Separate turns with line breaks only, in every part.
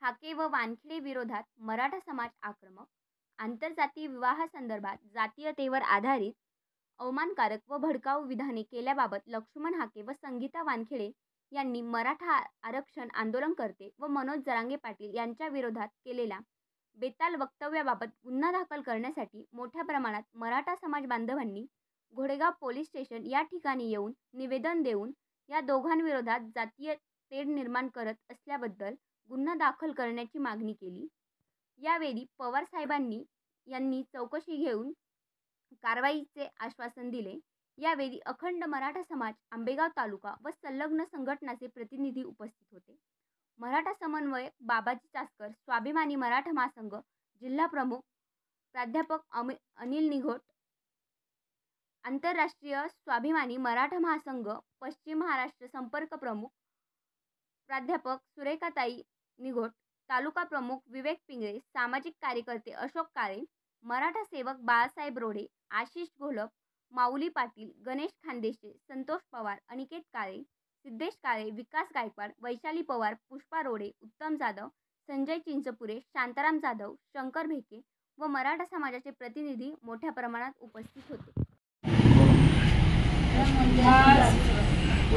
हाके व वानखेडे विरोधात मराठा समाज आक्रमक. आंतरजातीय विवाहासंदर्भात जातीयतेवर आधारित अवमानकारक व भडकाऊ विधाने केल्याबाबत लक्ष्मण हाके व संगीता वानखेडे यांनी मराठा आरक्षण आंदोलनकर्ते व मनोज जरांगे पाटील यांच्या विरोधात केलेल्या बेताल वक्तव्याबाबत गुन्हा दाखल करण्यासाठी मोठ्या प्रमाणात मराठा समाज बांधवांनी घोडेगाव पोलीस स्टेशन या ठिकाणी येऊन निवेदन देऊन या दोघांविरोधात जातीय तेढ निर्माण करत असल्याबद्दल गुन्हा दाखल करण्याची मागणी केली। यावेळी पवार साहेबांनी यांनी चौकशी घेऊन कारवाईचे आश्वासन दिले। यावेळी अखंड मराठा समाज आंबेगाव तालुका व संलग्न संघटनाचे प्रतिनिधी उपस्थित होते। मराठा समन्वयक बाबाजी चासकर, स्वाभिमानी मराठा महासंघ जिल्हा प्रमुख प्राध्यापक अनिल निघोट, आंतरराष्ट्रीय स्वाभिमानी मराठा महासंघ पश्चिम महाराष्ट्र संपर्क प्रमुख प्राध्यापक सुरेखाताई निघोट, तालुका प्रमुख विवेक पिंगळे, सामाजिक कार्यकर्ते अशोक काळे, मराठा सेवक बाळासाहेब रोडे, आशिष घोलप, माऊली पाटील, गणेश खानदेशे, संतोष पवार, अनिकेत काळे, सिद्धेश काळे, विकास गायकवाड, वैशाली पवार, पुष्पा रोडे, उत्तम जाधव, संजय चिंचपुरे, शांताराम जाधव, शंकर भेके व मराठा समाजाचे प्रतिनिधी मोठ्या प्रमाणात उपस्थित होते।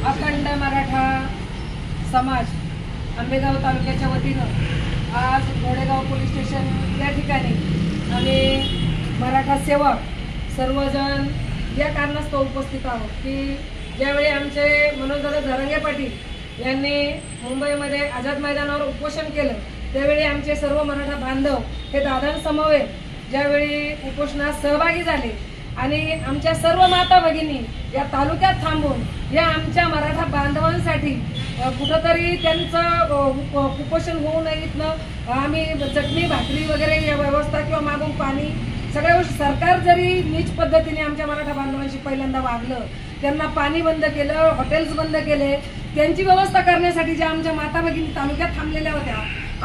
अखंड मराठा समाज आंबेगाव तालुक्याच्या वतीनं आज घोडेगाव पोलीस स्टेशन या ठिकाणी आम्ही मराठा सेवक सर्वजण या कारणास्तव उपस्थित आहोत की ज्यावेळी आमचे मनोजदादा जरांगे पाटील यांनी मुंबईमध्ये आझाद मैदानावर उपोषण केलं त्यावेळी आमचे सर्व मराठा बांधव हे दादांसमवेत ज्यावेळी उपोषणात सहभागी झाले आणि आमच्या सर्व माता भगिनी या तालुक्यात थांबून या आमच्या मराठा बांधवांसाठी कुठंतरी त्यांचं कुपोषण होऊ नये इथनं आम्ही चटणी भाकरी वगैरे या व्यवस्था किंवा मागून पाणी सगळ्या गोष्टी सरकार जरी नीच पद्धतीने आमच्या मराठा बांधवांशी पहिल्यांदा वागलं त्यांना पाणी बंद केलं हॉटेल्स बंद केले त्यांची व्यवस्था करण्यासाठी ज्या आमच्या माता भगिनी तालुक्यात थांबलेल्या होत्या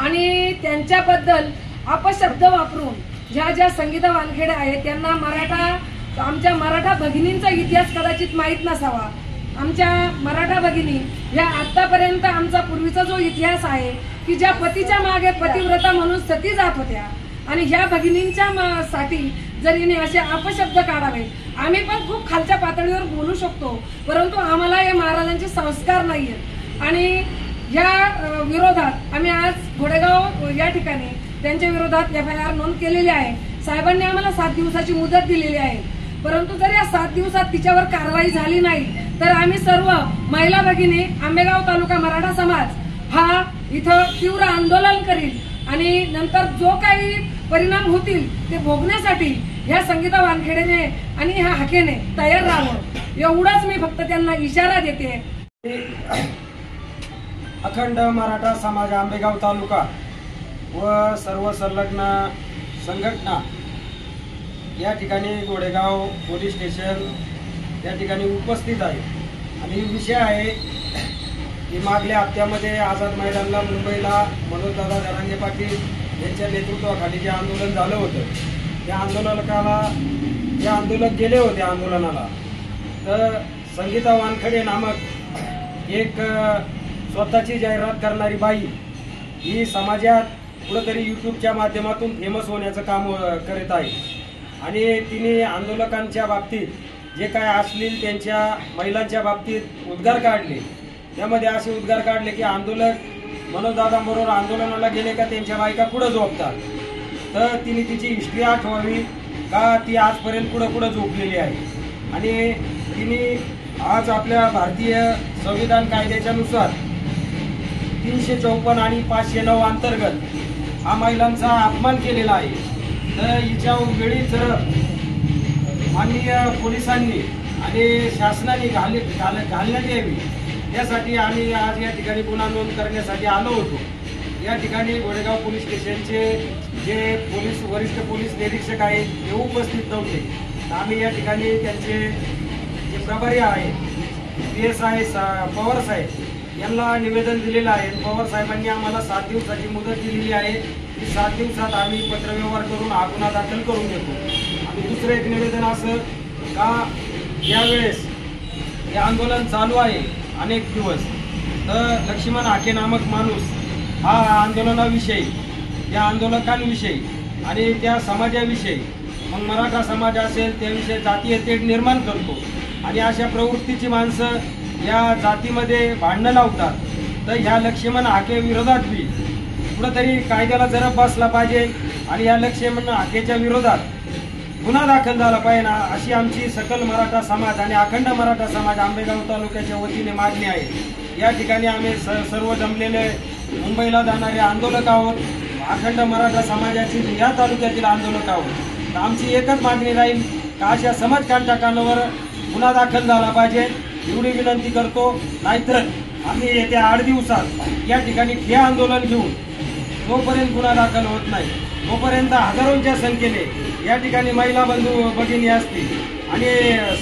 आणि त्यांच्याबद्दल अपशब्द वापरून ज्या संगीता वानखेडे आहेत त्यांना आमच्या मराठा भगिनींचा इतिहास कदाचित माहीत नसावा। आमच्या मराठा भगिनी या आतापर्यंत आमचा पूर्वीचा जो इतिहास आहे की ज्या पतीच्या मागे पतिव्रता म्हणून सती जात होत्या आणि ह्या भगिनींच्या साठी जर हिने असे अपशब्द काढावे आम्ही पण खूप खालच्या पातळीवर बोलू शकतो परंतु आम्हाला हे महाराजांचे संस्कार नाहीयेत आणि या विरोधात आम्ही आज घोडेगाव या ठिकाणी त्यांच्या विरोधात FIR नोंद केलेली आहे। साहेबांनी आम्हाला 7 दिवसाची मुदत दिलेली आहे परंतु जर या 7 दिवसात तिच्यावर कारवाई झाली नाही तर आम्ही सर्व महिला भगिनी आंबेगाव तालुका मराठा समाज हा इथं तीव्र आंदोलन करील आणि नंतर जो काही परिणाम होतील ते भोगण्यासाठी ह्या संगीता वानखेडेने आणि ह्या हाकेने तयार राहावं एवढंच मी फक्त त्यांना इशारा देते।
अखंड मराठा समाज आंबेगाव तालुका व सर्व संलग्न संघटना या ठिकाणी घोडेगाव पोलीस स्टेशन या ठिकाणी उपस्थित आहे आणि विषय आहे की मागल्या हप्त्यामध्ये आझाद मैदानला मुंबईला मनोजदादा जरांगे पाटील यांच्या नेतृत्वाखाली जे आंदोलन झालं होतं त्या आंदोलक गेले होते आंदोलनाला तर संगीता वानखेडे नामक एक स्वतःची जाहिरात करणारी बाई ही समाजात कुठेतरी यूट्यूबच्या माध्यमातून फेमस होण्याचं काम करत आहे आणि तिने आंदोलकांच्या बाबतीत जे काय अश्लील त्यांच्या महिलांच्या बाबतीत उद्गार काढले त्यामध्ये असे उद्गार काढले की आंदोलक मनोजदादांबरोबर आंदोलनाला गेले का त्यांच्या बायका कुठं झोपतात तर तिने तिची हिस्ट्री आठवावी का ती आजपर्यंत कुठं झोपलेली आहे आणि तिने आज आपल्या भारतीय संविधान कायद्याच्यानुसार 354 आणि 509 अंतर्गत हा महिलांचा अपमान केलेला आहे तर हिच्या वेळी जर माननीय पोलिसांनी आणि शासनाने घालण्यात यावी यासाठी आम्ही आज या ठिकाणी गुन्हा नोंद करण्यासाठी आलो होतो। या ठिकाणी घोडेगाव पोलीस स्टेशनचे जे वरिष्ठ पोलीस निरीक्षक आहेत ते उपस्थित नव्हते तर आम्ही या ठिकाणी त्यांचे जे प्रभारी आहेत PSI पवार साहेब यांना निवेदन दिलेलं आहे। पवार साहेबांनी आम्हाला 7 दिवसाची मुदत दिलेली आहे की 7 दिवसात आम्ही पत्रव्यवहार करून गुन्हा दाखल करून देतो। आणि दुसरं एक निवेदन असं का यावेळेस हे आंदोलन चालू आहे अनेक दिवस. तर लक्ष्मण हाके नामक माणूस हा आंदोलनाविषयी, त्या आंदोलकांविषयी आणि त्या समाजाविषयी, मग मराठा समाज असेल त्याविषयी जातीय तेढ निर्माण करतो आणि अशा प्रवृत्तीची माणसं या जातीमध्ये भांडणं लावतात. तर ह्या लक्ष्मण हाके विरोधात बी कुठंतरी कायद्याला जरा बसला पाहिजे आणि या लक्ष्मण हाकेच्या विरोधात गुन्हा दाखल झाला पाहिजे, अशी आमची सकल मराठा समाज आणि अखंड मराठा समाज आंबेगाव तालुक्याच्या वतीने मागणी आहे. या ठिकाणी आम्ही सर्व जमलेले मुंबईला जाणारे आंदोलक आहोत, अखंड मराठा समाजाची या तालुक्यातील आंदोलक आहोत. तर आमची एकच मागणी राहील का अशा समाजकंटकांवर गुन्हा दाखल झाला पाहिजे एवढी विनंती करतो. नाहीतर आम्ही येत्या 8 दिवसात या ठिकाणी ठिय्या आंदोलन घेऊन जोपर्यंत गुन्हा दाखल होत नाही तोपर्यंत हजारोंच्या संख्येने या ठिकाणी महिला बंधू भगिनी असतील आणि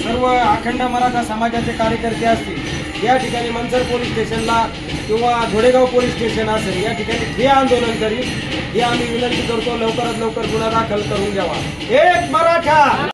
सर्व अखंड मराठा समाजाचे कार्यकर्ते असतील या ठिकाणी मंचर पोलीस स्टेशनला किंवा घोडेगाव पोलीस स्टेशन असेल या ठिकाणी ठिय्या आंदोलन करीन. हे आम्ही विनंती करतो. लवकरात लवकर गुन्हा दाखल करून घ्यावा. एक मराठा.